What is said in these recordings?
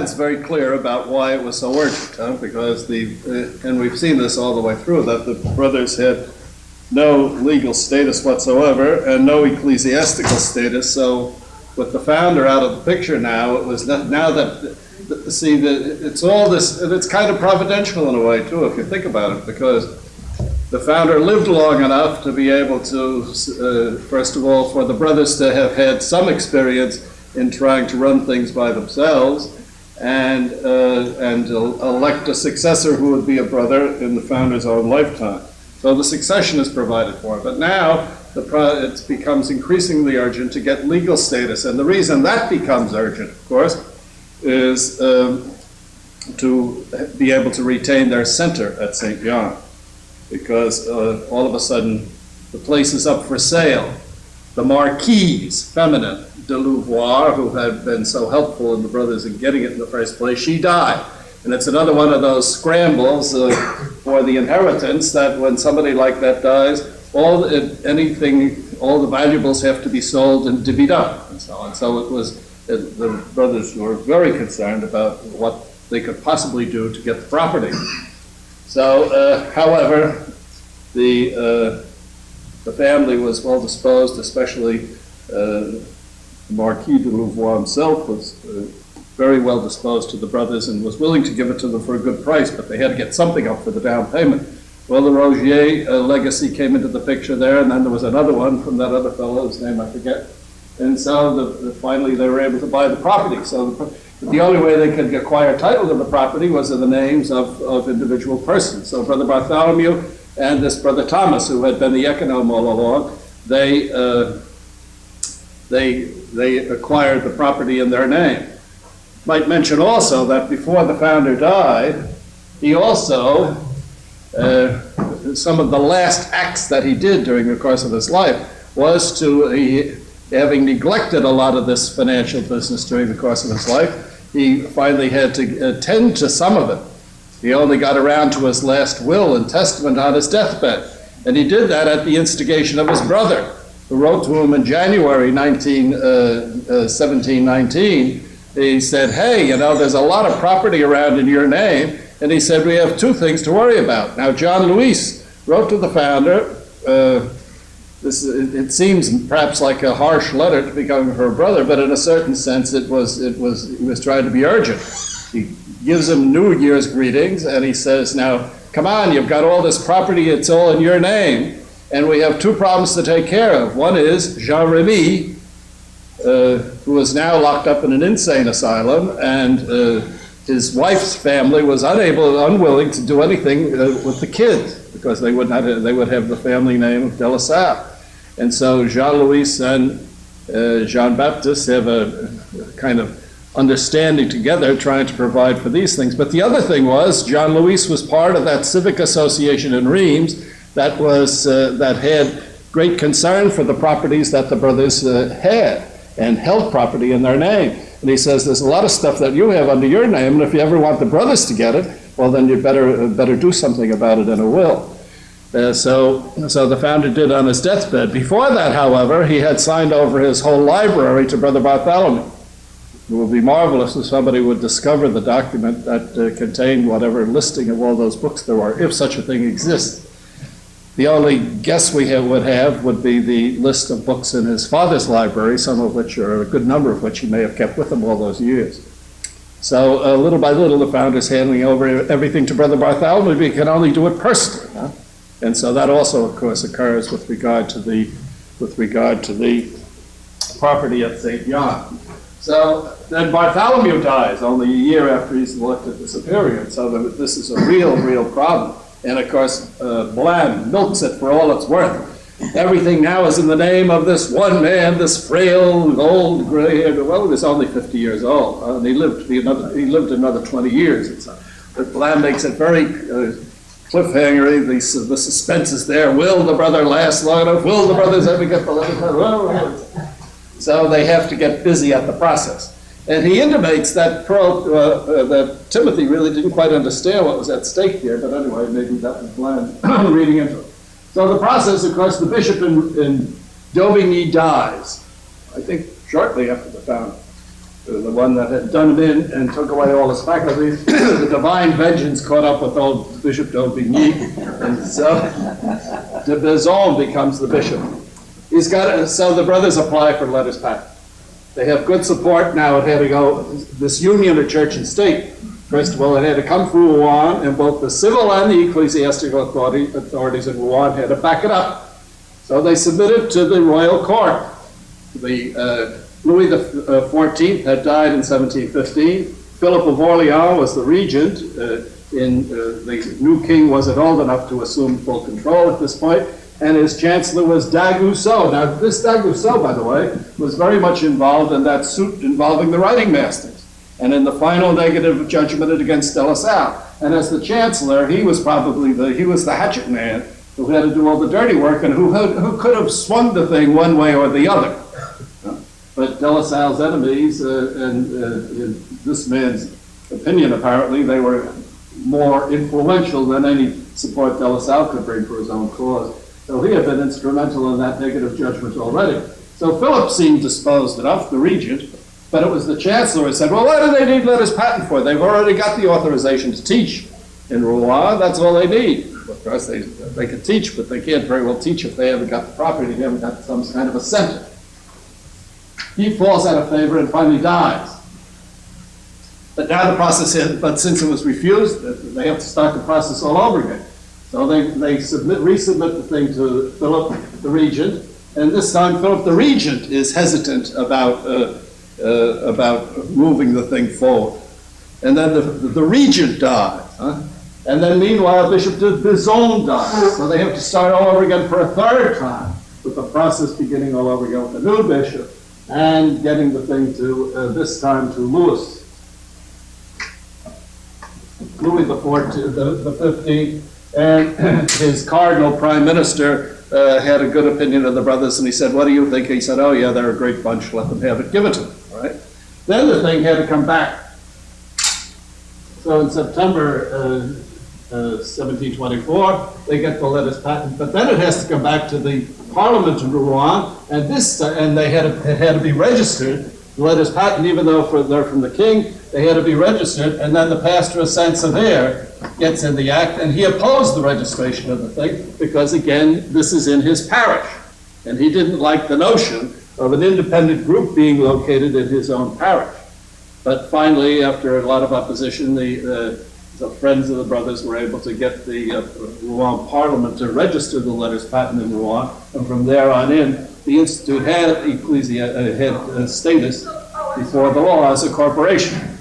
It's very clear about why it was so urgent, because and we've seen this all the way through, that the brothers had no legal status whatsoever and no ecclesiastical status. So with the founder out of the picture now, it was now that, see, it's all this, and it's kind of providential in a way too, if you think about it, because the founder lived long enough to be able to, first of all, for the brothers to have had some experience in trying to run things by themselves, and elect a successor who would be a brother in the founder's own lifetime. So the succession is provided for. But now it becomes increasingly urgent to get legal status. And the reason that becomes urgent, of course, is to be able to retain their center at St. John. Because all of a sudden the place is up for sale. The Marquise, feminine, de Louvois, who had been so helpful in the brothers in getting it in the first place, she died. And it's another one of those scrambles for the inheritance, that when somebody like that dies, all the valuables have to be sold and divvied up and so on. So the brothers were very concerned about what they could possibly do to get the property. So, however, the family was well disposed, especially Marquis de Louvois himself was very well disposed to the brothers and was willing to give it to them for a good price, but they had to get something up for the down payment. Well, the Rogier legacy came into the picture there, and then there was another one from that other fellow, whose name I forget. And so finally they were able to buy the property. So the only way they could acquire title to the property was in the names of individual persons. So Brother Bartholomew and this Brother Thomas, who had been the econome all along, they acquired the property in their name. Might mention also that before the founder died, he also, some of the last acts that he did during the course of his life was having neglected a lot of this financial business during the course of his life, he finally had to attend to some of it. He only got around to his last will and testament on his deathbed. And he did that at the instigation of his brother, who wrote to him in January 1719. He said, hey, there's a lot of property around in your name. And he said, we have two things to worry about. Now, John Luis wrote to the founder, it seems perhaps like a harsh letter to become her brother, but in a certain sense he was trying to be urgent. He gives him New Year's greetings, and he says, now, come on, you've got all this property, it's all in your name, and we have two problems to take care of. One is Jean-Remy, who is now locked up in an insane asylum, and his wife's family was unwilling to do anything with the kids, because they would have the family name of de La Salle. And so Jean-Louis and Jean-Baptiste have a kind of understanding together, trying to provide for these things. But the other thing was, Jean-Louis was part of that civic association in Reims that had great concern for the properties that the brothers had, and held property in their name. And he says, there's a lot of stuff that you have under your name, and if you ever want the brothers to get it, well, then you better do something about it in a will. So the founder did on his deathbed. Before that, however, he had signed over his whole library to Brother Bartholomew. It would be marvelous if somebody would discover the document that contained whatever listing of all those books there were, if such a thing exists. The only guess we would be the list of books in his father's library, some of which, or a good number of which, he may have kept with him all those years. So little by little, the founder's handing over everything to Brother Bartholomew, but he can only do it personally. Huh? And so that also, of course, occurs with regard to the property at St. John. So then Bartholomew dies only a year after he's elected the superior. So this is a real problem. And of course, Bland milks it for all it's worth. Everything now is in the name of this one man, this frail, old, gray-haired. Well, he was only 50 years old, and he lived another 20 years. But Bland makes it very cliffhangery. The suspense is there. Will the brother last long enough? Will the brothers ever get the letter? So they have to get busy at the process. And he intimates that Timothy really didn't quite understand what was at stake here, but anyway, maybe that was Bland reading into it. So the process, of course, the bishop in Dauvigny dies, I think shortly after the founder. the one that had done him in and took away all his faculties. The divine vengeance caught up with old Bishop d'Aubigny, and so de Bezon becomes the bishop. He's got so the brothers apply for letters patent. They have good support now. It had to go, this union of church and state, first of all, it had to come from Rouen, and both the civil and the ecclesiastical authorities in Rouen had to back it up. So they submitted to the royal court. Louis XIV had died in 1715. Philip of Orleans was the regent. The new king wasn't old enough to assume full control at this point, and his chancellor was D'Aguesseau. Now, this D'Aguesseau, by the way, was very much involved in that suit involving the writing masters, and in the final negative judgment against De La Salle. And as the chancellor, he was probably the hatchet man who had to do all the dirty work, and who could have swung the thing one way or the other. But De La Salle's enemies, in this man's opinion apparently, they were more influential than any support De La Salle could bring for his own cause. So he had been instrumental in that negative judgment already. So Philip seemed disposed enough, the regent, but it was the chancellor who said, well, what do they need letters patent for? They've already got the authorization to teach in Rouen. That's all they need. Of course, they can teach, but they can't very well teach if they haven't got the property, they haven't got some kind of a center. He falls out of favor and finally dies. But now the process but since it was refused, they have to start the process all over again. So they resubmit the thing to Philip the regent, and this time Philip the regent is hesitant about moving the thing forward. And then the regent dies. And then meanwhile Bishop de Bezon dies. So they have to start all over again for a third time, with the process beginning all over again with the new bishop, and getting the thing to, this time to Louis the 15th, and his cardinal prime minister had a good opinion of the brothers, and he said, what do you think? He said, oh yeah, they're a great bunch, let them have it, give it to them, all right? Then the thing had to come back. So in September 1724, they get the letters patent, but then it has to come back to the Parliament in Rouen, and they had to be registered. The letters patent, even though they're from the king, they had to be registered, and then the pastor of Saint-Sever gets in the act, and he opposed the registration of the thing because, again, this is in his parish, and he didn't like the notion of an independent group being located in his own parish. But finally, after a lot of opposition, the friends of the brothers were able to get the Rouen Parliament to register the letters patent in Rouen, and from there on in, the Institute had status before the law as a corporation.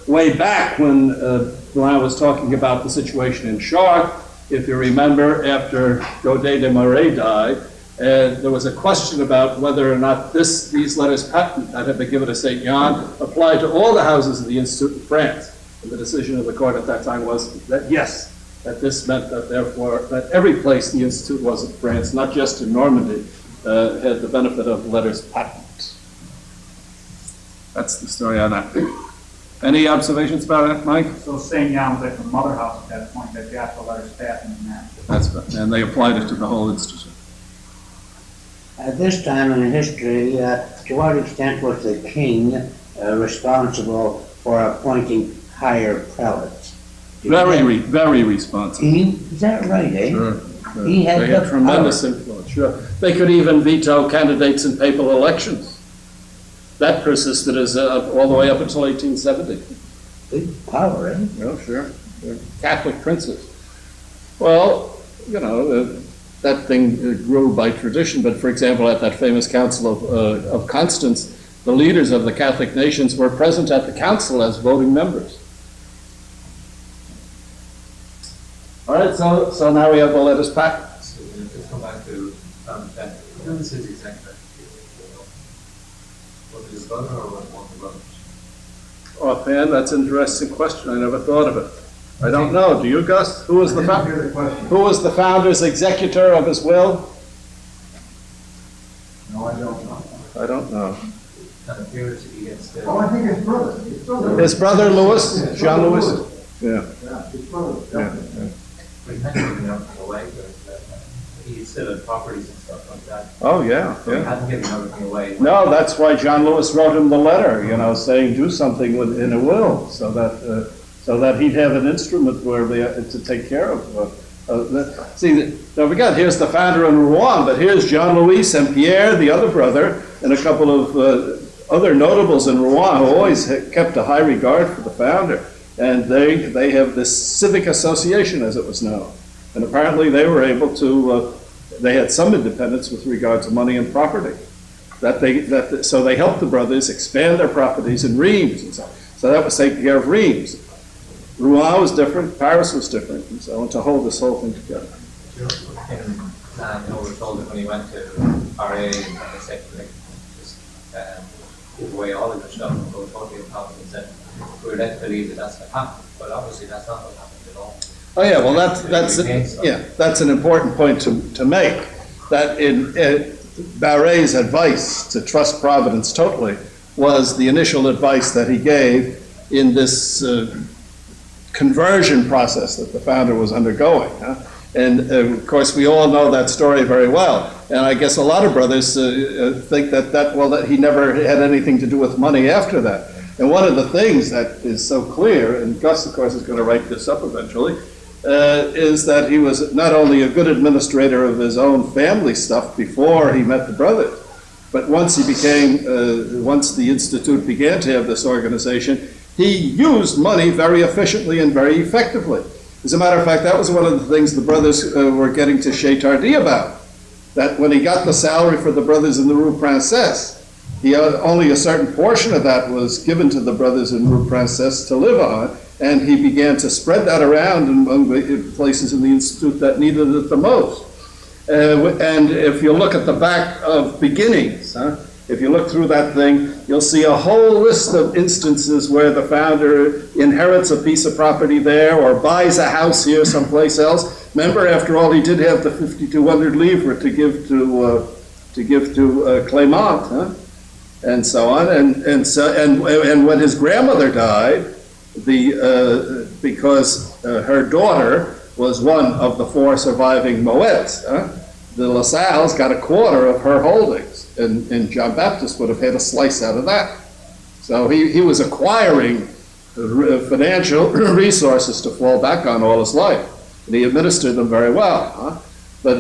Way back when I was talking about the situation in Chartres, if you remember, after Godet de Marais died, there was a question about whether or not these letters patent that had been given to St. John applied to all the houses of the Institute in France. And the decision of the court at that time was that yes, that this meant that therefore that every place the Institute was in France, not just in Normandy, had the benefit of letters patent. That's the story on that. Any observations about that, Mike? So St. John was like the mother house at that point that got the letters patent and that. That's right, and they applied it to the whole institute. At this time in history, to what extent was the king responsible for appointing higher prelates? Very responsible. Is that right, eh? Sure. He had they had the tremendous power. influence, sure. They could even veto candidates in papal elections. That persisted all the way up until 1870. Big power, eh? Oh, sure. They're Catholic princes. Well, you know, that thing grew by tradition, but for example, at that famous Council of Constance, the leaders of the Catholic nations were present at the council as voting members. All right, so now we have the letters patent. So let's come back to that. Who is his executor? Was it his brother or was it one of the brothers? Offhand, that's an interesting question. I never thought of it. I don't know. Do you, Gus? Who was the founder's executor of his will? No, I don't know. I don't know. It appears he gets Oh, I think his brother. His brother Louis, Jean Louis. Yeah. Yeah, his brother. Yeah. But he had to be up for the way, but he still had properties and stuff like that. Oh, yeah, So he yeah. hadn't given everything away. No, that's why John Lewis wrote him the letter, you know, saying do something in a will, so that he'd have an instrument where to take care of. See, don't forget, here's the founder in Rouen, but here's Jean Louis and Pierre, the other brother, and a couple of other notables in Rouen who always kept a high regard for the founder. And they have this civic association, as it was known. And apparently they were able to, they had some independence with regard to money and property. So they helped the brothers expand their properties in Reims and so on. So that was taking care of Reims. Rouen was different, Paris was different, and so on, to hold this whole thing together. And we're told that when he went to RA and they said, like, just give away all of your stuff and go totally out and said, we're led to believe that that's what happened, but obviously that's not what happened at all. Oh yeah, well that's an important point to make. That in Barré's advice to trust Providence totally was the initial advice that he gave in this conversion process that the founder was undergoing. And of course, we all know that story very well. And I guess a lot of brothers think that he never had anything to do with money after that. And one of the things that is so clear, and Gus, of course, is going to write this up eventually, is that he was not only a good administrator of his own family stuff before he met the brothers, but once the Institute began to have this organization, he used money very efficiently and very effectively. As a matter of fact, that was one of the things the brothers were getting to Chez Tardy about, that when he got the salary for the brothers in the Rue Princesse, only a certain portion of that was given to the brothers in Rue Princesse to live on, and he began to spread that around among the places in the Institute that needed it the most. And if you look at the back of beginnings, if you look through that thing, you'll see a whole list of instances where the founder inherits a piece of property there or buys a house here someplace else. Remember, after all, he did have the 5,200 livres to give to Clément, and so on. And when his grandmother died, because her daughter was one of the 4 surviving Moettes, the Lasalles got a quarter of her holdings, and John Baptist would have had a slice out of that. So he was acquiring financial resources to fall back on all his life, and he administered them very well. But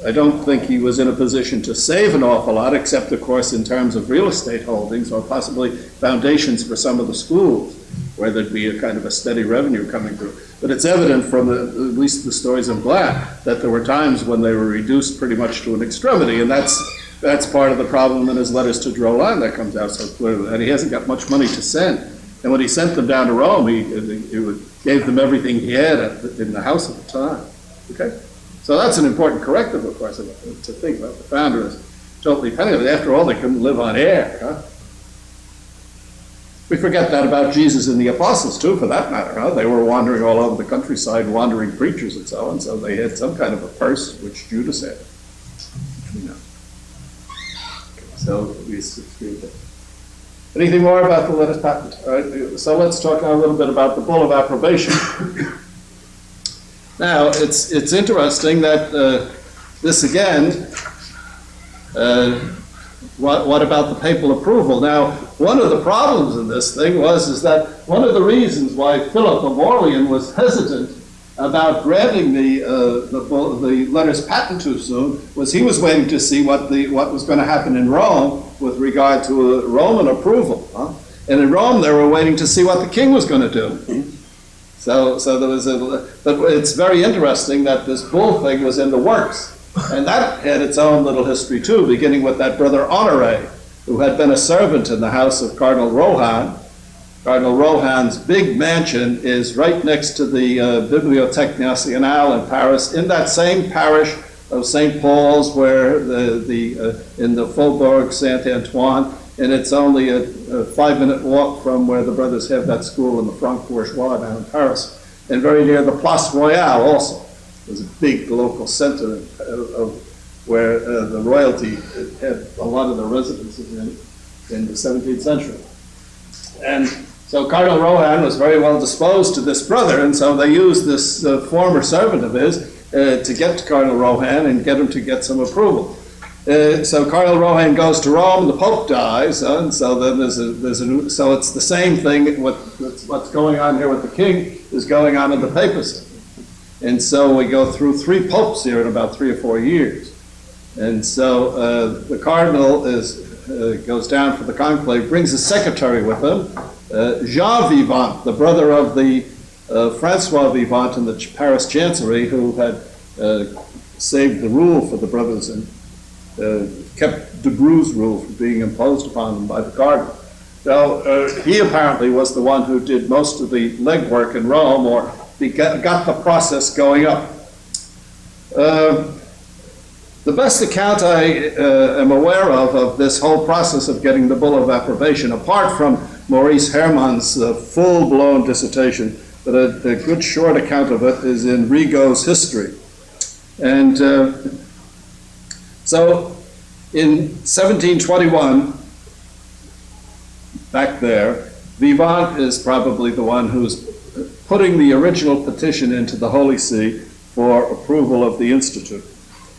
I don't think he was in a position to save an awful lot, except, of course, in terms of real estate holdings or possibly foundations for some of the schools, where there'd be a kind of a steady revenue coming through. But it's evident from at least the stories in black that there were times when they were reduced pretty much to an extremity, and that's part of the problem in his letters to Drolan that comes out so clearly, that he hasn't got much money to send. And when he sent them down to Rome, he gave them everything he had in the house at the time. Okay? So that's an important corrective, of course, to think about the founder as totally penniless. After all, they couldn't live on air. We forget that about Jesus and the apostles, too, for that matter. They were wandering all over the countryside, wandering preachers and so on, so they had some kind of a purse, which Judas had. Which we know. So we agree with that. Anything more about the letters patent? All right, so let's talk now a little bit about the Bull of Approbation. Now, it's interesting that this again, what about the papal approval? Now, one of the problems in this thing is that one of the reasons why Philip of Orleans was hesitant about granting the letters patent too soon was he was waiting to see what was going to happen in Rome with regard to a Roman approval. And in Rome, they were waiting to see what the king was going to do. So there was but it's very interesting that this bull thing was in the works. And that had its own little history too, beginning with that brother Honoré, who had been a servant in the house of Cardinal Rohan. Cardinal Rohan's big mansion is right next to the Bibliothèque Nationale in Paris, in that same parish of St. Paul's, where in the Faubourg Saint-Antoine, and it's only a 5-minute walk from where the brothers have that school in the Franc Bourgeois down in Paris, and very near the Place Royale also. There's a big local center of where the royalty had a lot of their residences in the 17th century. And so Cardinal Rohan was very well disposed to this brother, and so they used this former servant of his to get to Cardinal Rohan and get him to get some approval. So Cardinal Rohan goes to Rome, the Pope dies, and so then so it's the same thing. What's going on here with the king is going on in the papacy. And so we go through 3 popes here in about 3 or 4 years. And so the cardinal goes down for the conclave, brings his secretary with him, Jean Vivant, the brother of the Francois Vivant in the Paris Chancery, who had saved the rule for the brothers and kept de Bru's rule from being imposed upon them by the cardinal. So he apparently was the one who did most of the legwork in Rome, or got the process going up. The best account I am aware of this whole process of getting the bull of approbation, apart from Maurice Hermann's full-blown dissertation, but a good short account of it is in Rigaud's history. And so in 1721, back there, Vivant is probably the one who's putting the original petition into the Holy See for approval of the Institute.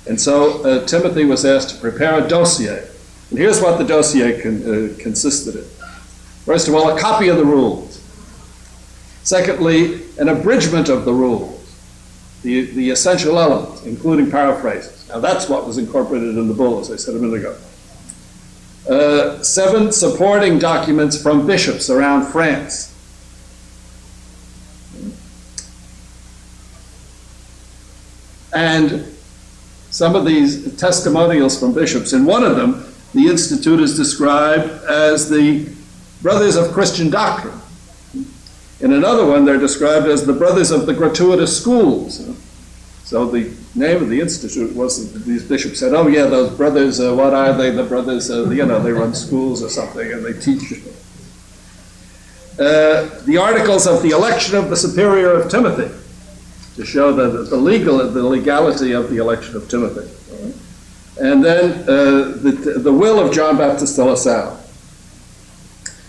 And so Timothy was asked to prepare a dossier. And here's what the dossier consisted in. First of all, a copy of the rules. Secondly, an abridgment of the rules, the essential elements, including paraphrases. Now that's what was incorporated in the bull, as I said a minute ago. 7 supporting documents from bishops around France. And some of these testimonials from bishops. In one of them, the Institute is described as the Brothers of Christian Doctrine. In another one, they're described as the Brothers of the Gratuitous Schools. So the name of the Institute was, these bishops said, oh yeah, those brothers, what are they? The brothers, they run schools or something, and they teach. The Articles of the Election of the Superior of Timothy, to show the legality of the election of Timothy. And then the will of John Baptist de La Salle.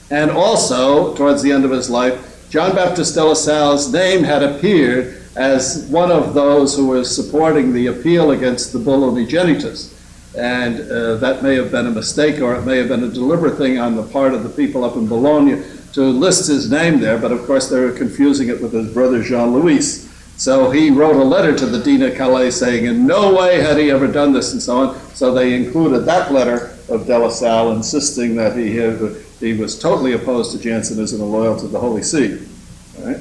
And also, towards the end of his life, John Baptist de La Salle's name had appeared as one of those who was supporting the appeal against the bull Unigenitus. And that may have been a mistake, or it may have been a deliberate thing on the part of the people up in Bologna to list his name there, but of course they were confusing it with his brother Jean-Louis. So he wrote a letter to the Dean of Calais saying in no way had he ever done this and so on. So they included that letter of De La Salle insisting that he was totally opposed to Jansenism and loyal to the Holy See. All right?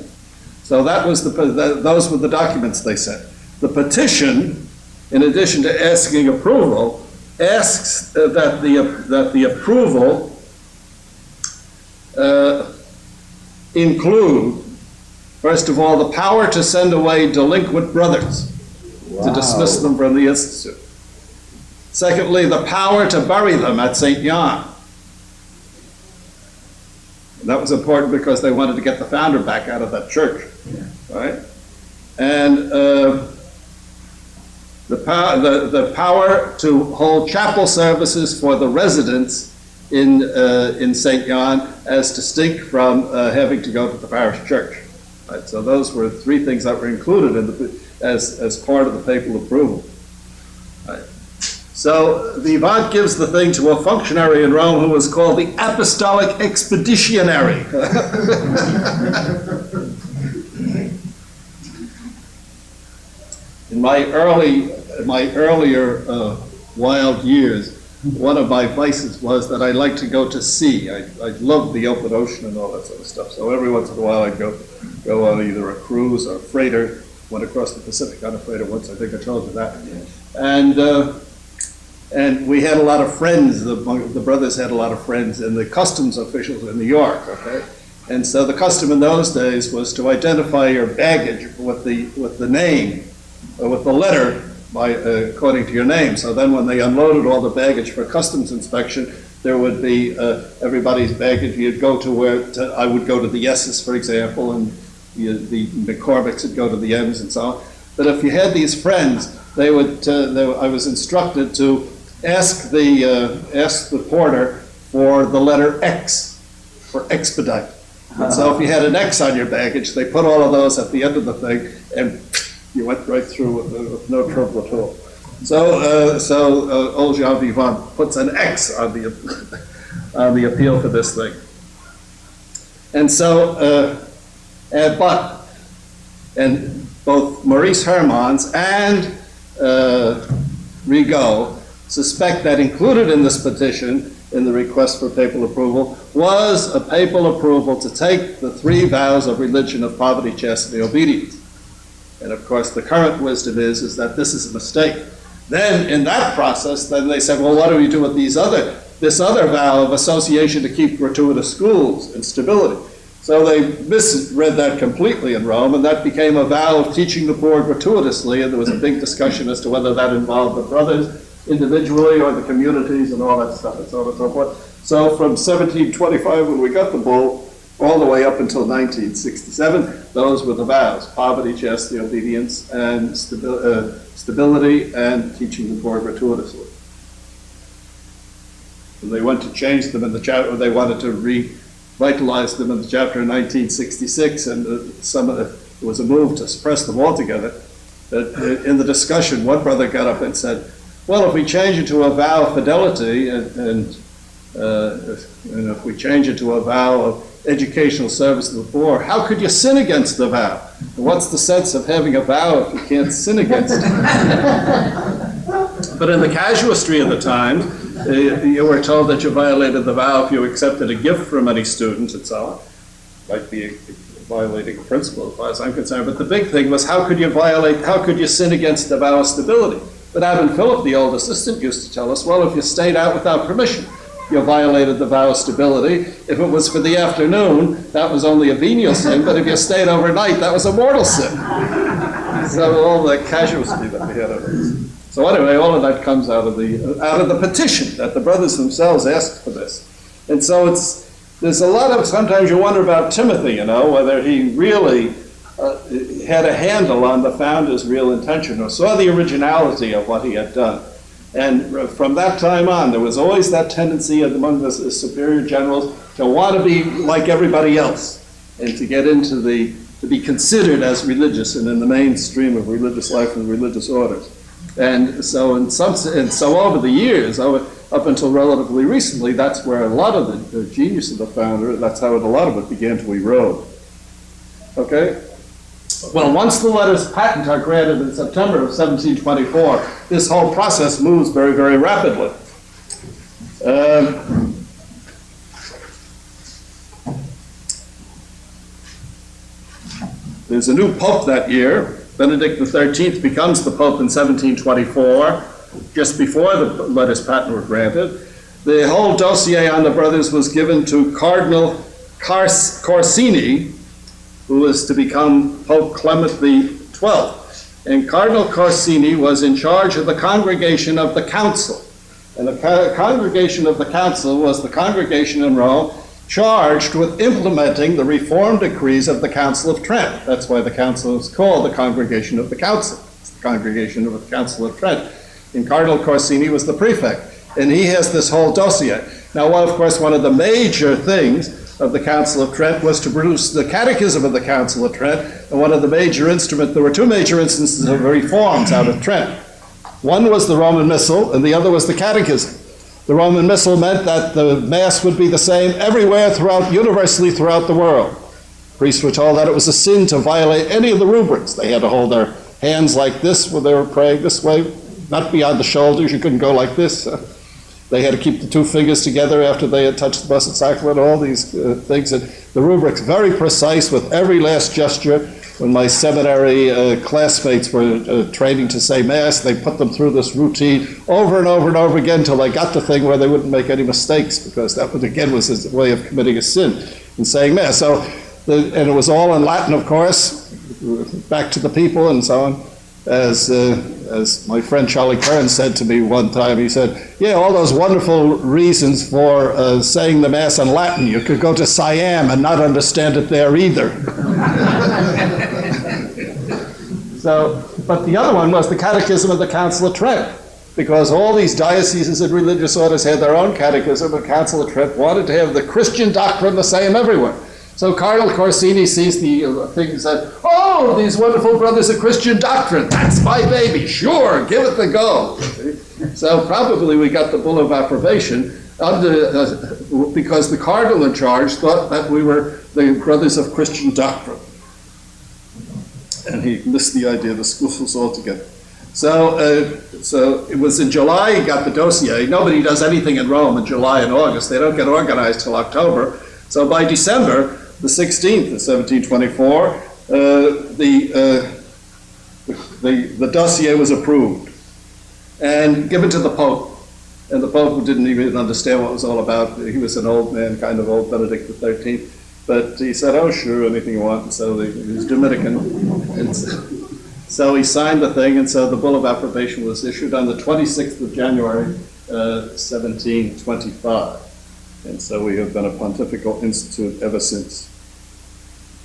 So that was those were the documents they sent. The petition, in addition to asking approval, asks that the approval include, first of all, the power to send away delinquent brothers, to dismiss them from the Institute. Secondly, the power to bury them at St. Jan. And that was important because they wanted to get the founder back out of that church, right? And the power to hold chapel services for the residents in St. Jan, as distinct from having to go to the parish church. Right, so those were 3 things that were included in as part of the papal approval. Right. So Vivant gives the thing to a functionary in Rome who was called the Apostolic Expeditionary. In my earlier wild years, one of my vices was that I liked to go to sea. I loved the open ocean and all that sort of stuff. So every once in a while I'd go on either a cruise or a freighter. Went across the Pacific on a freighter once. I think I told you that. And we had a lot of friends. The brothers had a lot of friends, and the customs officials in New York. Okay, and so the custom in those days was to identify your baggage with the name, or with the letter. According to your name. So then when they unloaded all the baggage for customs inspection, there would be everybody's baggage. You'd go to I would go to the S's, for example, and the McCormicks would go to the M's and so on. But if you had these friends, I was instructed to ask the porter for the letter X, for expedite. And so if you had an X on your baggage, they put all of those at the end of the thing, and You went right through with no trouble at all. So old Jean Vivant puts an X on the on the appeal for this thing. And so, and both Maurice Hermans and Rigaud suspect that included in this petition, in the request for papal approval, was a papal approval to take the 3 vows of religion of poverty, chastity, obedience. And of course, the current wisdom is that this is a mistake. Then, in that process, then they said, well, what do we do with this other vow of association to keep gratuitous schools and stability? So they misread that completely in Rome, and that became a vow of teaching the poor gratuitously, and there was a big discussion as to whether that involved the brothers individually or the communities and all that stuff and so on and so forth. So from 1725, when we got the bull, all the way up until 1967, those were the vows: poverty, chastity, obedience, and stability, and teaching the poor gratuitously. And they went to change them in the chapter, or they wanted to revitalize them in the chapter in 1966, and there was a move to suppress them altogether. But in the discussion, one brother got up and said, well, if we change it to a vow of fidelity, and if we change it to a vow of educational service to the poor, how could you sin against the vow? And what's the sense of having a vow if you can't sin against it? But in the casuistry of the time, you were told that you violated the vow if you accepted a gift from any student and so on. Might be violating a principle as far as I'm concerned. But the big thing was, how could you sin against the vow of stability? But Abbot Philip, the old assistant, used to tell us, well, if you stayed out without permission, you violated the vow of stability. If it was for the afternoon, that was only a venial sin, but if you stayed overnight, that was a mortal sin. So all the casuistry that we had of it. So anyway, all of that comes out of the petition that the brothers themselves asked for this. And so there's a lot of, sometimes you wonder about Timothy, whether he really had a handle on the founder's real intention or saw the originality of what he had done. And from that time on, there was always that tendency among the superior generals to want to be like everybody else and to get into to be considered as religious and in the mainstream of religious life and religious orders. And so over the years, up until relatively recently, that's where a lot of the genius of the founder, that's how a lot of it began to erode. Okay? Well, once the letters patent are granted in September of 1724, this whole process moves very, very rapidly. There's a new pope that year. Benedict XIII becomes the pope in 1724, just before the letters patent were granted. The whole dossier on the brothers was given to Cardinal Corsini, who was to become Pope Clement XII. And Cardinal Corsini was in charge of the Congregation of the Council. And the Congregation of the Council was the congregation in Rome charged with implementing the reform decrees of the Council of Trent. That's why the council is called the Congregation of the Council. It's the Congregation of the Council of Trent. And Cardinal Corsini was the prefect. And he has this whole dossier. Now, of course, one of the major things of the Council of Trent was to produce the Catechism of the Council of Trent, and one of the major instruments, there were two major instances of reforms out of Trent. One was the Roman Missal, and the other was the Catechism. The Roman Missal meant that the Mass would be the same everywhere, universally throughout the world. Priests were told that it was a sin to violate any of the rubrics. They had to hold their hands like this when they were praying this way, not beyond the shoulders. You couldn't go like this. They had to keep the two fingers together after they had touched the Blessed Sacrament, all these things. And the rubric's very precise with every last gesture. When my seminary classmates were training to say Mass, they put them through this routine over and over and over again until they got the thing where they wouldn't make any mistakes, because that, again, was his way of committing a sin in saying Mass. So, and it was all in Latin, of course, back to the people and so on. As my friend Charlie Kern said to me one time, he said, yeah, all those wonderful reasons for saying the Mass in Latin, you could go to Siam and not understand it there either. But the other one was the Catechism of the Council of Trent, because all these dioceses and religious orders had their own catechism. The Council of Trent wanted to have the Christian doctrine the same everywhere. So Cardinal Corsini sees the thing and said, oh, these wonderful brothers of Christian doctrine, that's my baby, sure, give it the go. So probably we got the bull of approbation because the cardinal in charge thought that we were the brothers of Christian doctrine. And he missed the idea of the schools altogether. So it was in July he got the dossier. Nobody does anything in Rome in July and August. They don't get organized till October. So by December the 16th of 1724, the dossier was approved and given to the Pope. And the Pope didn't even understand what it was all about. He was an old man, kind of old Benedict XIII. But he said, oh, sure, anything you want. And so he was Dominican. And so he signed the thing, and so the bull of approbation was issued on the 26th of January, 1725. And so we have been a pontifical institute ever since.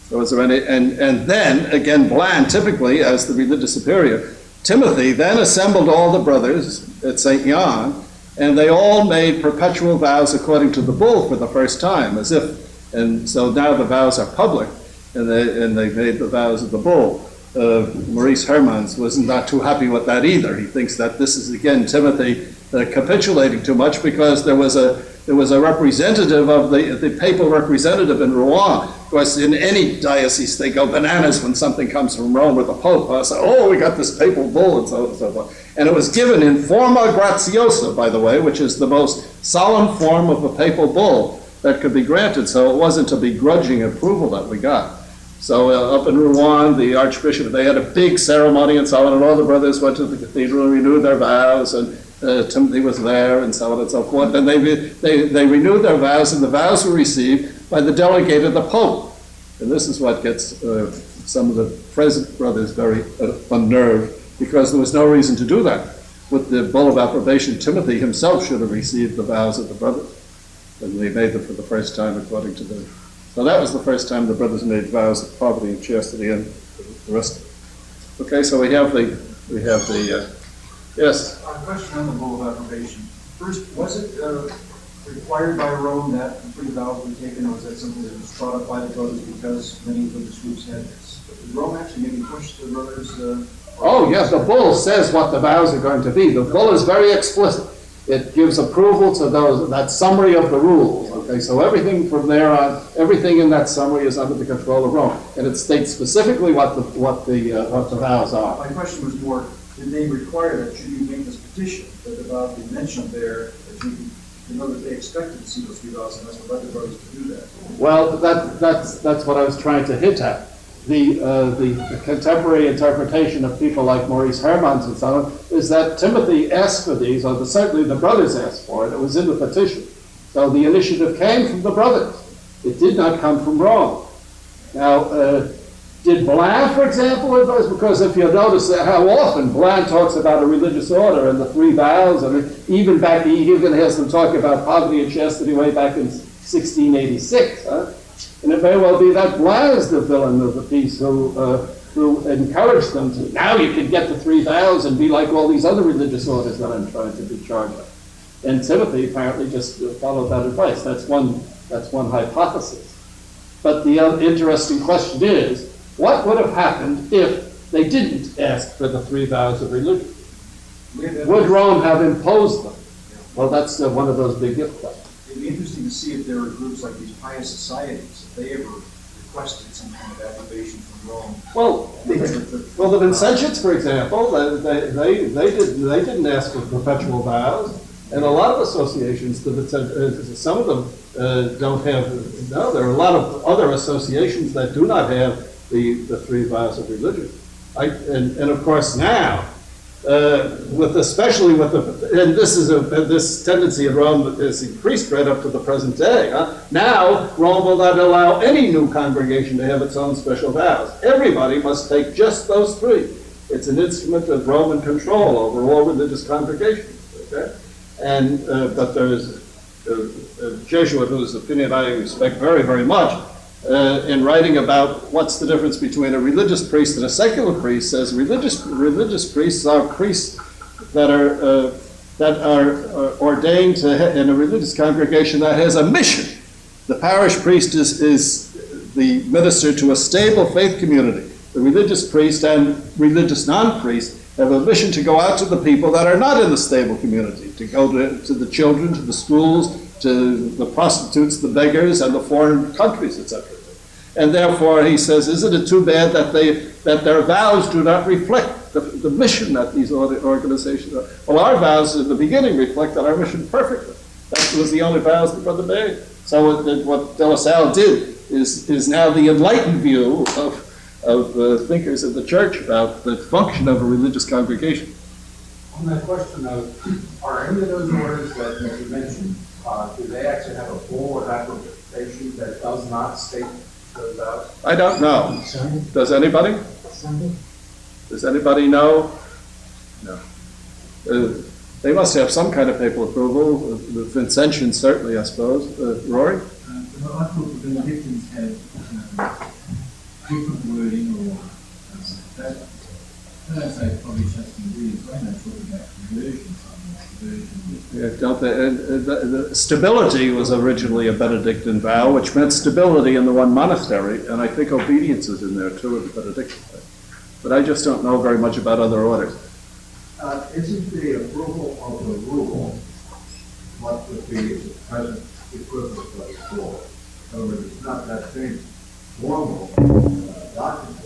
So was there any, and then, again, Bland, typically, as the religious superior, Timothy then assembled all the brothers at St. Jan, and they all made perpetual vows according to the bull for the first time, as if, and so now the vows are public, and they made the vows of the bull. Maurice Hermans was not too happy with that either. He thinks that this is, again, Timothy capitulating too much because there was a representative of the papal representative in Rouen. Of course, in any diocese, they go bananas when something comes from Rome with the Pope. So, oh, we got this papal bull and so on and so forth. And it was given in forma graziosa, by the way, which is the most solemn form of a papal bull that could be granted. So it wasn't a begrudging approval that we got. So up in Rouen, the archbishop, they had a big ceremony and so on, and all the brothers went to the cathedral and renewed their vows, and Timothy was there and so on and so forth. And they renewed their vows, and the vows were received by the delegate of the Pope. And this is what gets some of the present brothers very unnerved, because there was no reason to do that. With the bull of approbation, Timothy himself should have received the vows of the brothers, and they made them for the first time according to the... So that was the first time the brothers made vows of poverty and chastity, and the rest of it. Okay, so we have the yes? A question on the bull of approbation. First, was it required by Rome that the 3 vows be taken, or was that something that was brought up by the brothers because many religious groups had this? Did Rome actually maybe push the brothers? Oh, yes, the bull says what the vows are going to be. The bull is very explicit. It gives approval to that summary of the rules. Okay, so everything from there on, everything in that summary is under the control of Rome, and it states specifically what the vows are. My question was more: did they require that should you make this petition that the vows be mentioned there, that you know that they expected to see those 3 vows, and that's what led the brothers to do that? Well, that's what I was trying to hint at. The contemporary interpretation of people like Maurice Hermans and so on is that Timothy asked for these, or certainly the brothers asked for it. It was in the petition. So the initiative came from the brothers. It did not come from Rome. Now, did Bland, for example, advise? Because if you notice how often Bland talks about a religious order and the 3 vows, and even back, he even has them talk about poverty and chastity way back in 1686. And it may well be that Bland's the villain of the piece who encouraged them to, now you can get the 3 vows and be like all these other religious orders that I'm trying to be charged of. And Timothy apparently just followed that advice. That's one hypothesis. But the interesting question is, what would have happened if they didn't ask for the 3 vows of religion? Would Rome have imposed them? Well, that's one of those big if questions. It'd be interesting to see if there were groups like these pious societies, if they ever requested some kind of approbation from Rome. Well, the Vincentians, for example, they didn't ask for perpetual vows, and a lot of associations, some of them don't have. No, there are a lot of other associations that do not have the 3 vows of religion, and of course now. Especially with and this tendency of Rome is increased right up to the present day. Now, Rome will not allow any new congregation to have its own special vows. Everybody must take just those 3. It's an instrument of Roman control over all religious congregations. Okay, and but there's a Jesuit whose opinion I respect very, very much. In writing about what's the difference between a religious priest and a secular priest, says religious priests are priests that are ordained in a religious congregation that has a mission. The parish priest is the minister to a stable faith community. The religious priest and religious non-priest have a mission to go out to the people that are not in the stable community, to go to the children, to the schools, to the prostitutes, the beggars, and the foreign countries, etc. And therefore, he says, isn't it too bad that their vows do not reflect the mission that these organizations are? Well, our vows in the beginning reflected our mission perfectly. That was the only vows that Brother made. So what De La Salle did is now the enlightened view of thinkers of the church about the function of a religious congregation. On that question of, are any of those orders that you mentioned, do they actually have a bull or application that does not state those out? I don't know. Does anybody? Does anybody know? No. They must have some kind of papal approval. The Vincentians certainly, I suppose. Rory? Well, I thought the Benedictines had different wording or that. I don't say probably just in reading, but I know talking about conversion. Yeah, don't they? The stability was originally a Benedictine vow, which meant stability in the one monastery, and I think obedience is in there too, in the Benedictine. But I just don't know very much about other orders. Isn't the approval of the rule what would be the present equivalent of the law? In other words, it's not that same formal document.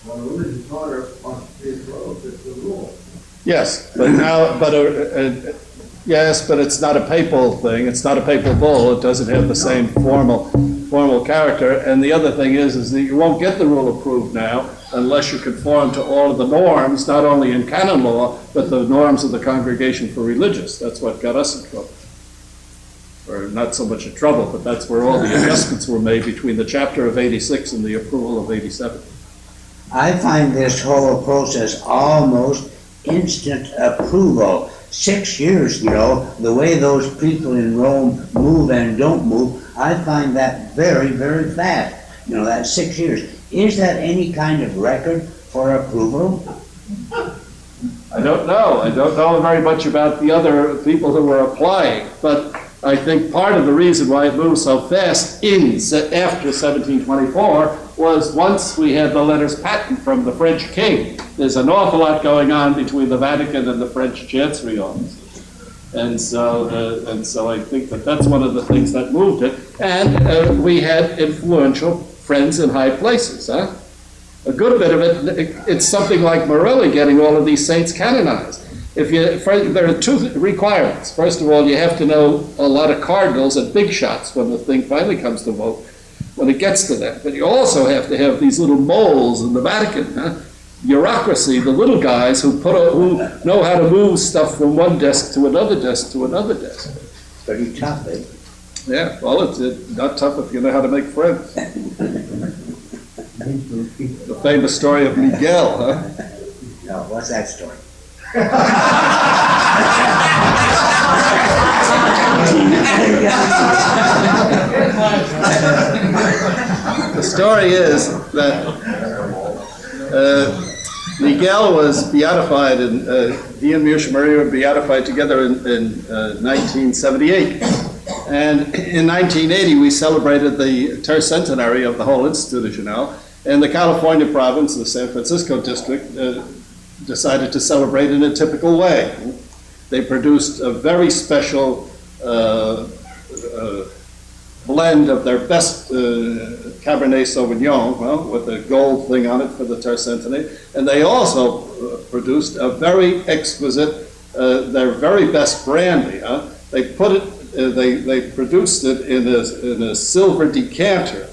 Well, a religious order must be approved, it's the rule. Yes, but now, yes, but it's not a papal thing. It's not a papal bull. It doesn't have the same formal character. And the other thing is that you won't get the rule approved now unless you conform to all of the norms, not only in canon law, but the norms of the Congregation for Religious. That's what got us in trouble. Or not so much in trouble, but that's where all the adjustments were made between the chapter of 86 and the approval of 87. I find this whole process almost instant approval. 6 years, the way those people in Rome move and don't move, I find that very, very fast. That 6 years. Is that any kind of record for approval? I don't know. I don't know very much about the other people who were applying, but I think part of the reason why it moved so fast after 1724 was once we had the letters patent from the French king. There's an awful lot going on between the Vatican and the French Chancery office. And so I think that's one of the things that moved it. And we had influential friends in high places. Huh? A good bit of it's something like Morelli getting all of these saints canonized. There are two requirements. First of all, you have to know a lot of cardinals and big shots when the thing finally comes to vote, when it gets to that. But you also have to have these little moles in the Vatican, huh? Bureaucracy, the little guys who know how to move stuff from one desk to another desk to another desk. Pretty tough, eh? Yeah, well, it's not tough if you know how to make friends. The famous story of Miguel, huh? No, what's that story? The story is that Miguel was beatified, he and Mircea Maria were beatified together in 1978. And in 1980, we celebrated the tercentenary of the whole Institute, as you know. And the California province, the San Francisco district, decided to celebrate in a typical way. They produced a very special blend of their best Cabernet Sauvignon, with a gold thing on it for the tercentenary. And they also produced a very exquisite, their very best brandy. They put it. They produced it in a silver decanter,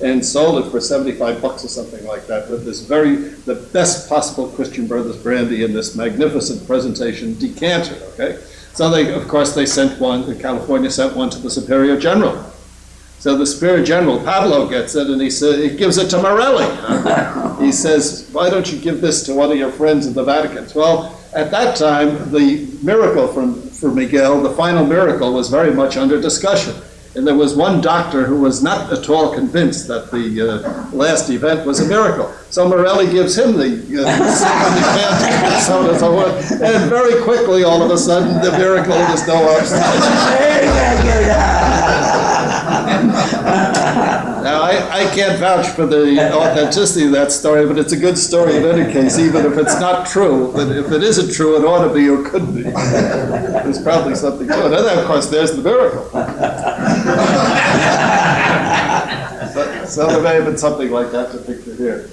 and sold it for $75 or something like that. With the best possible Christian Brothers brandy in this magnificent presentation decanter. Okay, so they sent one. California sent one to the Superior General. So the Superior General Pablo gets it, and he gives it to Morelli. He says, "Why don't you give this to one of your friends in the Vatican?" Well, at that time, the miracle for Miguel, the final miracle, was very much under discussion. And there was one doctor who was not at all convinced that the last event was a miracle. So Morelli gives him the so forth. And very quickly, all of a sudden, the miracle was no obstacle. Now, I can't vouch for the authenticity of that story, but it's a good story in any case, even if it's not true. But if it isn't true, it ought to be or could be. There's probably something to it. And then, of course, there's the miracle. So there may have been something like that to picture here.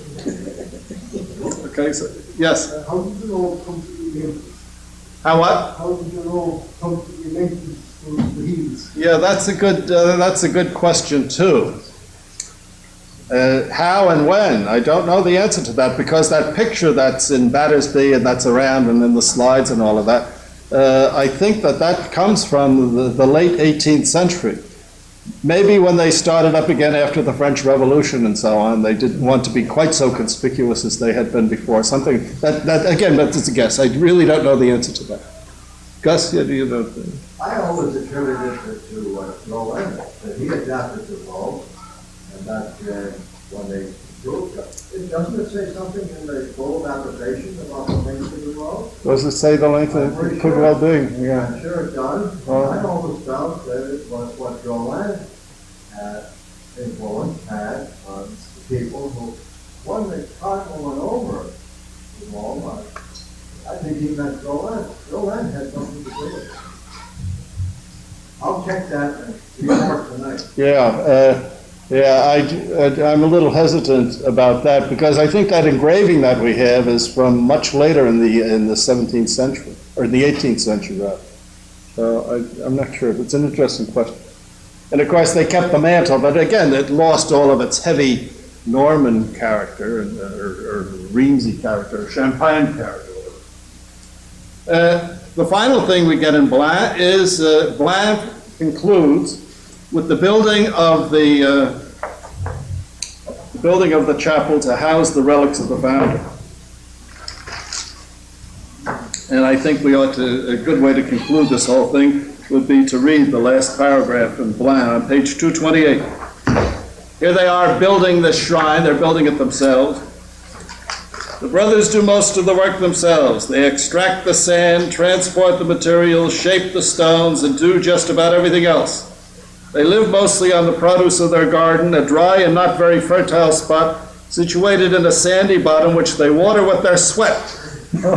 Okay, so, yes? How did you know come to the name? How what? How did you know come to the name to the hills? Yeah, that's a good question too. How and when? I don't know the answer to that, because that picture that's in Battersby and that's around and in the slides and all of that, I think that comes from the late 18th century. Maybe when they started up again after the French Revolution and so on, they didn't want to be quite so conspicuous as they had been before. Something that again, that's just a guess. I really don't know the answer to that. Gus, do you know? I always attributed it to Loes, that he adapted to Rome, and that when they do it, doesn't it say something in the full application about the length of the road? Does it say the length? It could well be, yeah. I'm sure it does. Well, I always felt that it was what Loes influence had on the people who, when the cardinal went over to Rome, I think he meant Loes. Loes had something to do with it. I'll check that and report tonight. I'm a little hesitant about that, because I think that engraving that we have is from much later in the 17th century, or the 18th century rather. So I'm not sure. It's an interesting question. And of course they kept the mantle, but again it lost all of its heavy Norman character or Rheims-y character, or Champagne character. The final thing we get in Blain is Blain concludes with the building of the chapel to house the relics of the founder. And I think a good way to conclude this whole thing would be to read the last paragraph in Blain on page 228. Here they are building this shrine. They're building it themselves. The brothers do most of the work themselves. They extract the sand, transport the materials, shape the stones, and do just about everything else. They live mostly on the produce of their garden, a dry and not very fertile spot situated in a sandy bottom which they water with their sweat,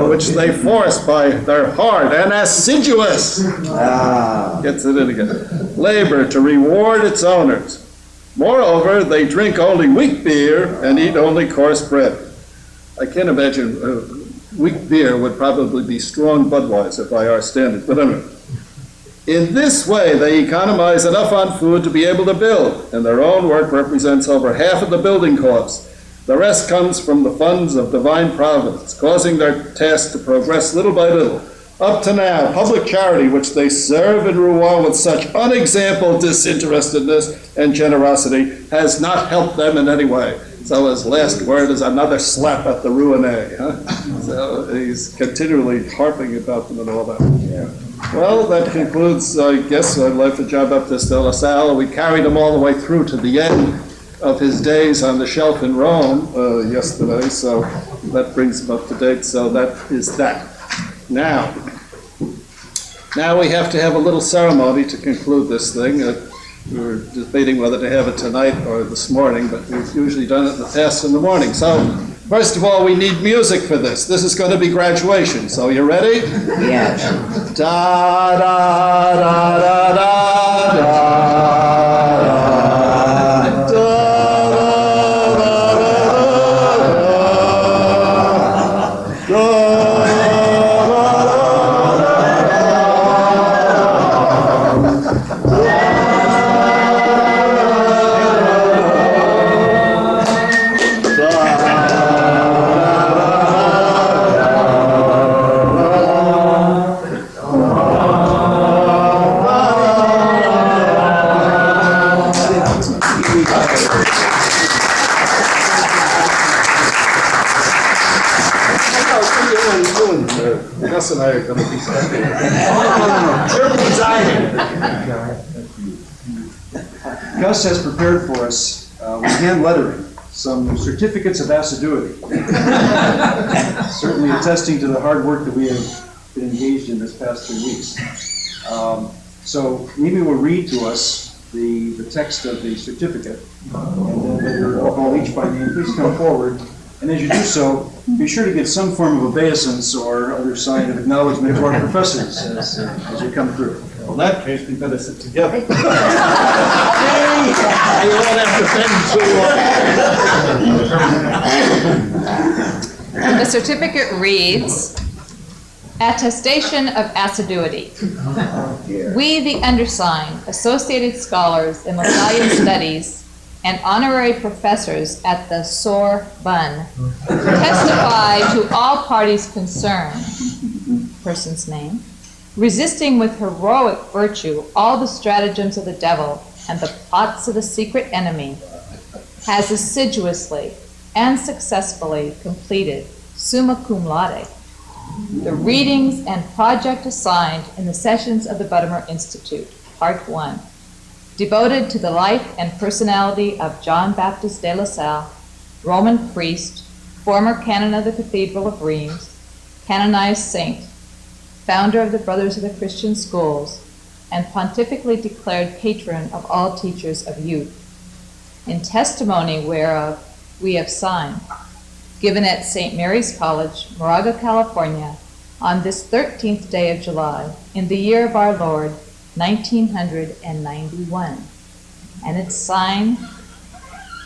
which they force by their hard and assiduous, gets it in again, labor to reward its owners. Moreover, they drink only weak beer and eat only coarse bread. I can't imagine weak beer would probably be strong Budweiser by our standards, but anyway. In this way, they economize enough on food to be able to build, and their own work represents over half of the building costs. The rest comes from the funds of divine providence, causing their task to progress little by little. Up to now, public charity, which they serve in Rouen with such unexampled disinterestedness and generosity, has not helped them in any way. So his last word is another slap at the Rouennais. So he's continually harping about them and all that. Yeah. Well, that concludes, I guess, our life of Jean-Baptiste de La Salle. We carried him all the way through to the end of his days on the shelf in Rome yesterday, so that brings him up to date. So that is that. Now we have to have a little ceremony to conclude this thing. We were debating whether to have it tonight or this morning, but we've usually done it in the past in the morning. So, first of all, we need music for this. This is going to be graduation. So, you ready? Yes. Da da da da da da. Gus and I are going to be studying. Gus has prepared for us, with hand lettering, some certificates of assiduity. Certainly attesting to the hard work that we have been engaged in this past 3 weeks. So Amy will read to us the text of the certificate. And then later, I'll call each by name. Please come forward. And as you do so, be sure to give some form of obeisance or other sign of acknowledgement to our professors as you come through. Well, in that case, we better sit together. You won't have to bend too long. The certificate reads, Attestation of Assiduity. We, the undersigned, associated scholars in Lasallian Studies, and honorary professors at the Sorbonne, testify to all parties concerned, person's name, resisting with heroic virtue all the stratagems of the devil and the plots of the secret enemy, has assiduously and successfully completed summa cum laude the readings and project assigned in the sessions of the Buttimer Institute, Part 1, devoted to the life and personality of John Baptist de La Salle, Roman priest, former canon of the Cathedral of Reims, canonized saint, founder of the Brothers of the Christian Schools, and pontifically declared patron of all teachers of youth, in testimony whereof we have signed, given at St. Mary's College, Moraga, California, on this 13th day of July, in the year of our Lord, 1991. And it's signed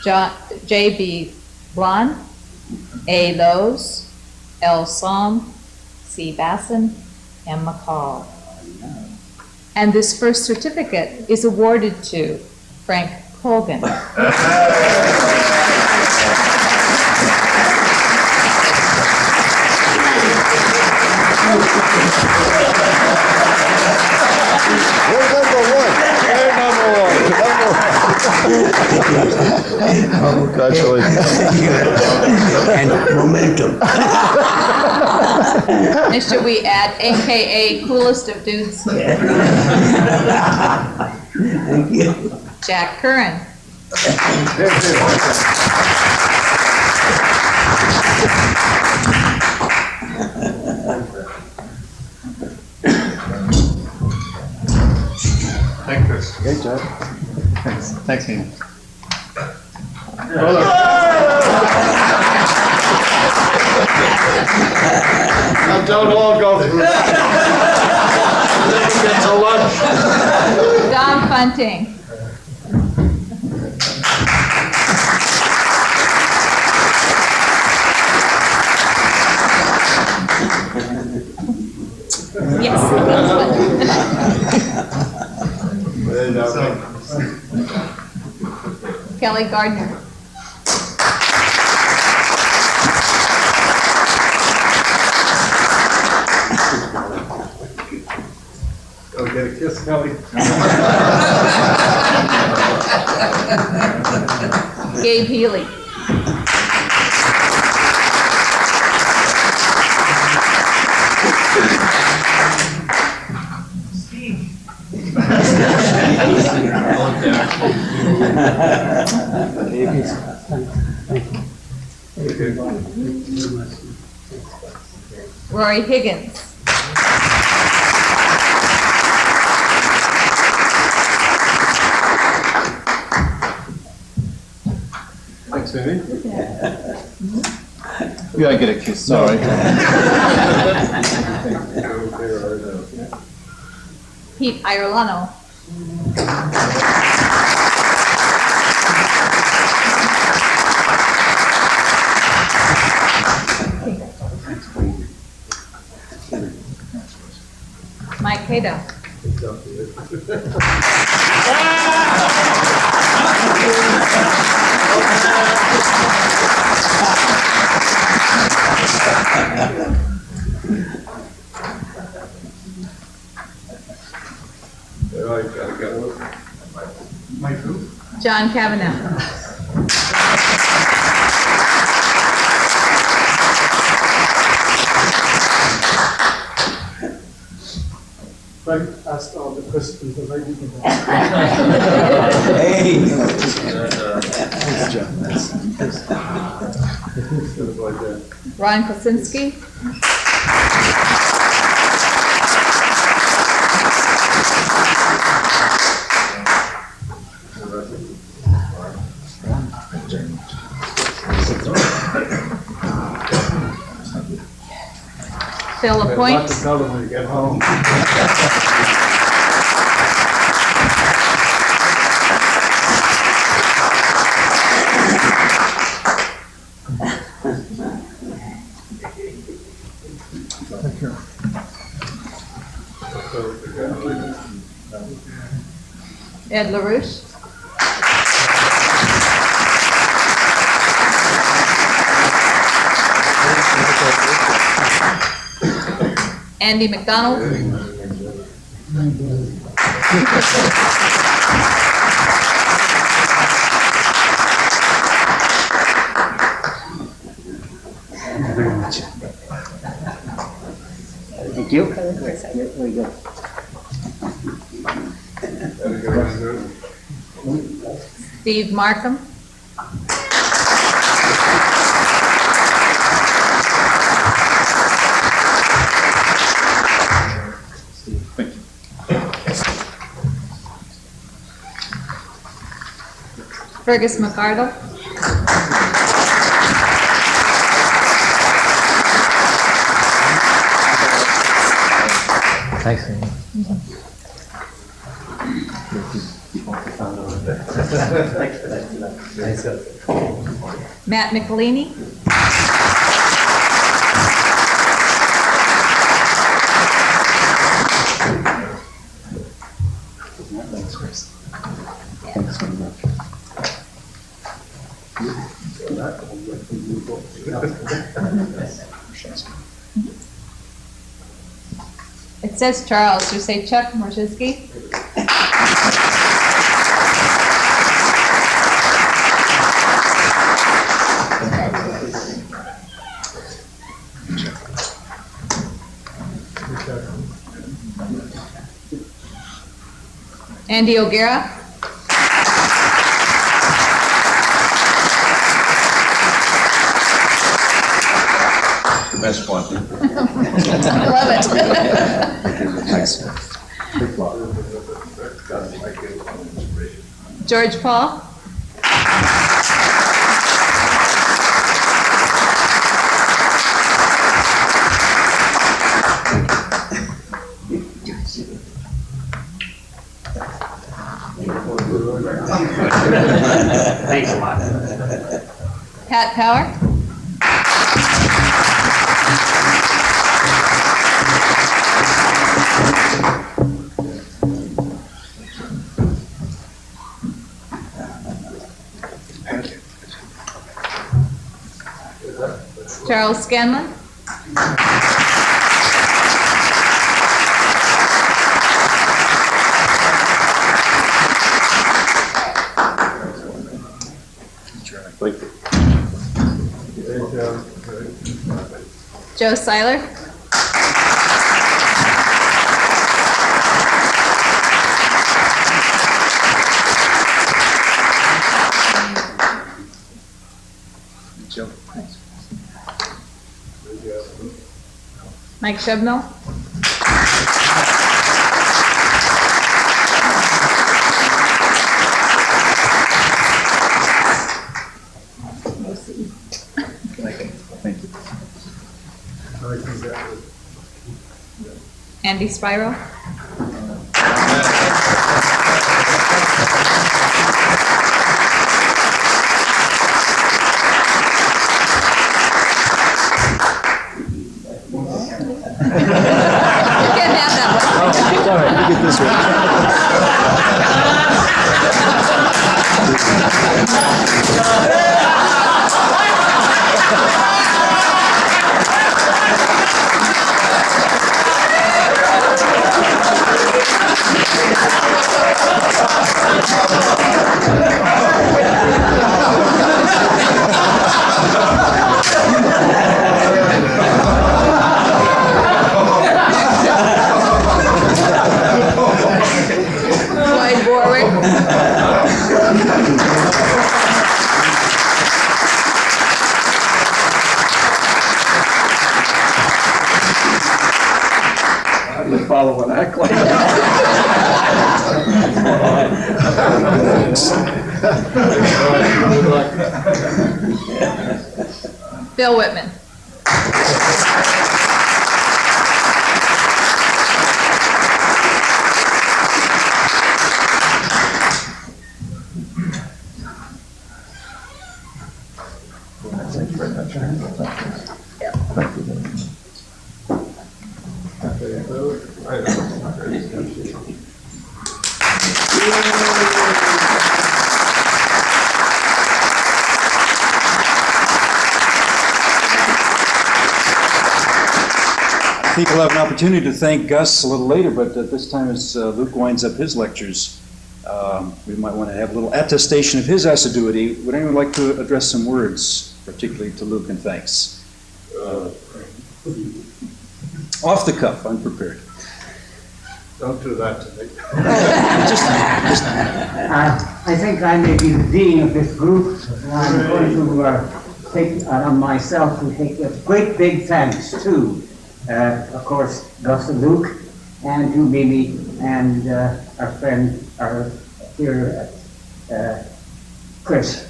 J.B. Blon, A. Loes, L. Salm, C. Basson, M. McCall. And this first certificate is awarded to Frank Colgan. And momentum. And should we add AKA coolest of dudes? Thank you. Jack Curran. Thanks, Chris. Great job. Thanks, Amy. Now don't all go through. Then we get to lunch. Don Funting. Yes. Kelly Gardner. Go get a kiss, Kelly. Gabe Healy. Rory Higgins. Thanks, Amy. You gotta get a kiss, sorry. Pete Irolano. Mike Cato. John Kavanaugh. Frank asked all the questions that I didn't Hey. Ron Kosinski. Phil Better not Lapointe. to tell them when you get home. Ed LaRouche. Andy McDonald. Thank you. Very good. Steve Markham. Fergus McArdle. Thanks, Amy. Matt Michelini. It says Charles. You say Chuck Morshinsky. Andy O'Gara. The best one. Love it. George Paul. Thanks a lot. Pat Power. Charles Scanlon. Joe Seiler. Mike Shubnall. Andy Spiro. You can't have that one. All right, you get this Floyd Warwick. You follow an act like Bill Whitman. I think we'll have an opportunity to thank Gus a little later, but at this time, as Luke winds up his lectures, we might want to have a little attestation of his assiduity. Would anyone like to address some words, particularly to Luke, and thanks? Off the cuff, unprepared. Don't do that to me. I think I may be the dean of this group, and I'm going to take it on myself to take a great big thanks to, of course, Gus and Luke, and to Mimi, and our friend, here, Chris.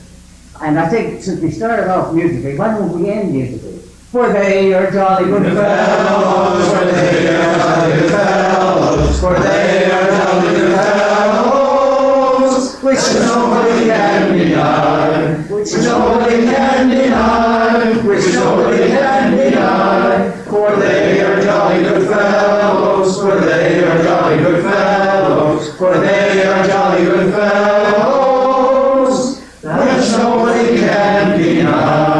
And I think since we started off musically, why don't we end musically? For they are jolly good fellows, for they are jolly good fellows, for they are jolly good fellows, which nobody can deny, which nobody can deny, which nobody can deny. For they are jolly good fellows, for they are jolly good fellows, for they are jolly good fellows, which nobody can deny.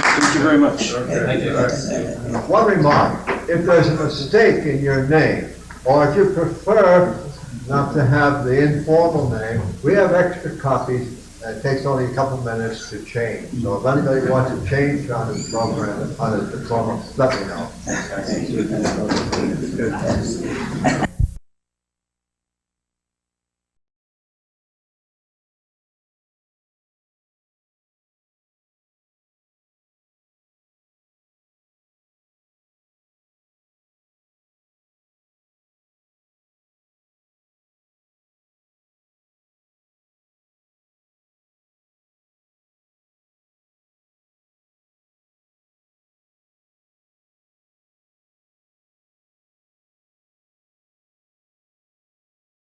Thank you very much. Thank you. One remark, if there's a mistake in your name, or if you prefer not to have the informal name, we have extra copies. It takes only a couple minutes to change. So if anybody wants to change on his program, on his diploma, let me know.